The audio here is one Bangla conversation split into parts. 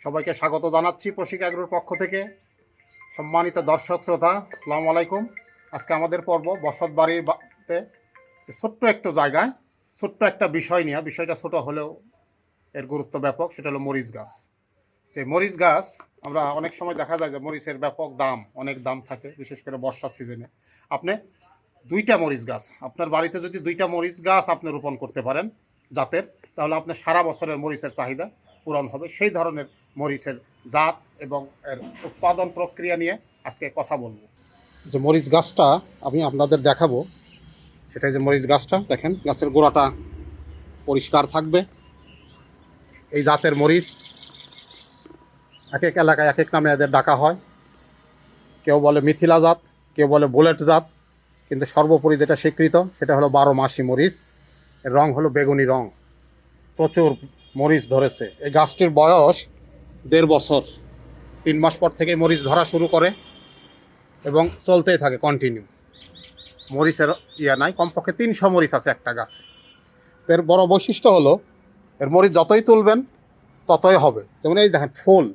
সবাইকে স্বাগত জানাচ্ছি প্রশিকা এগ্রোর পক্ষ থেকে। সম্মানিত দর্শক শ্রোতা, আসসালামু আলাইকুম। আজকে আমাদের পর্ব বসতবাড়িতে ছোট্ট একটু জায়গায় ছোট্ট একটা বিষয় নিয়ে, বিষয়টা ছোট হলেও এর গুরুত্ব ব্যাপক, সেটা হলো মরিচ গাছ। যে মরিচ গাছ, আমরা অনেক সময় দেখা যায় যে মরিচের ব্যাপক দাম, অনেক দাম থাকে, বিশেষ করে বর্ষার সিজনে। আপনি দুইটা মরিচ গাছ, আপনার বাড়িতে যদি দুইটা মরিচ গাছ আপনি রোপণ করতে পারেন জাতের, তাহলে আপনার সারা বছরের মরিচের চাহিদা পূরণ হবে। সেই ধরনের মরিচের জাত এবং এর উৎপাদন প্রক্রিয়া নিয়ে আজকে কথা বলবো। যে মরিচ গাছটা আমি আপনাদের দেখাবো, সেটাই যে মরিচ গাছটা দেখেন, গাছের গোড়াটা পরিষ্কার থাকবে। এই জাতের মরিচ এক এক এলাকায় এক এক নামে এদের ডাকা হয়। কেউ বলে মিথিলা জাত, কেউ বলে বুলেট জাত, কিন্তু সর্বোপরি যেটা স্বীকৃত সেটা হলো 12 মাসি মরিচ। এর রং হলো বেগুনি রং, প্রচুর মরিচ ধরেছে। এই গাছটির বয়স 1.5 বছর, 3 মাস পর থেকে মরিচ ধরা শুরু করে এবং চলতেই থাকে কন্টিনিউ। মরিচের নাই, কমপক্ষে 300 মরিচ আছে একটা গাছে। তো এর বড় বৈশিষ্ট্য হলো এর মরিচ যতই তুলবেন ততই হবে। যেমন এই দেখেন ফুল,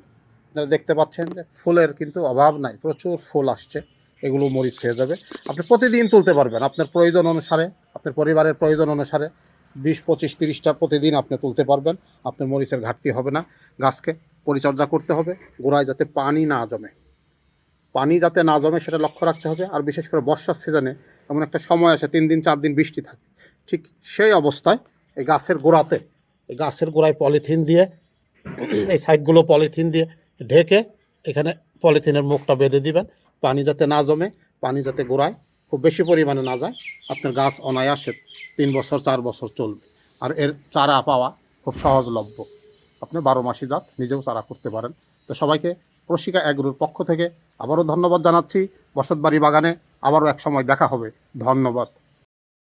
যারা দেখতে পাচ্ছেন যে ফুলের কিন্তু অভাব নাই, প্রচুর ফুল আসছে। এগুলো মরিচ হয়ে যাবে। আপনি প্রতিদিন তুলতে পারবেন আপনার প্রয়োজন অনুসারে, আপনার পরিবারের প্রয়োজন অনুসারে 20, 25, 30টা প্রতিদিন আপনি তুলতে পারবেন। আপনার মরিচের ঘাটতি হবে না। গাছকে পরিচর্যা করতে হবে, গোড়ায় যাতে পানি না জমে, পানি যাতে না জমে সেটা লক্ষ্য রাখতে হবে। আর বিশেষ করে বর্ষার সিজনে এমন একটা সময় আসে 3 দিন 4 দিন বৃষ্টি থাকে, ঠিক সেই অবস্থায় এই গাছের গোড়ায় পলিথিন দিয়ে, এই সাইডগুলো পলিথিন দিয়ে ঢেকে এখানে পলিথিনের মুখটা বেঁধে দিবেন। পানি যাতে না জমে, পানি যাতে গোড়ায় খুব বেশি পরিমাণে না যায়। আপনার গাছ অনায়াসে 3 বছর 4 বছর চলবে। আর এর চারা পাওয়া খুব সহজলভ্য। আপনি 12 মাসি জাত নিজেও চারা করতে পারেন। তো সবাইকে প্রশিকা এগ্রোর পক্ষ থেকে আবারও ধন্যবাদ জানাচ্ছি। বসতবাড়ি বাগানে আবারও এক সময় দেখা হবে। ধন্যবাদ।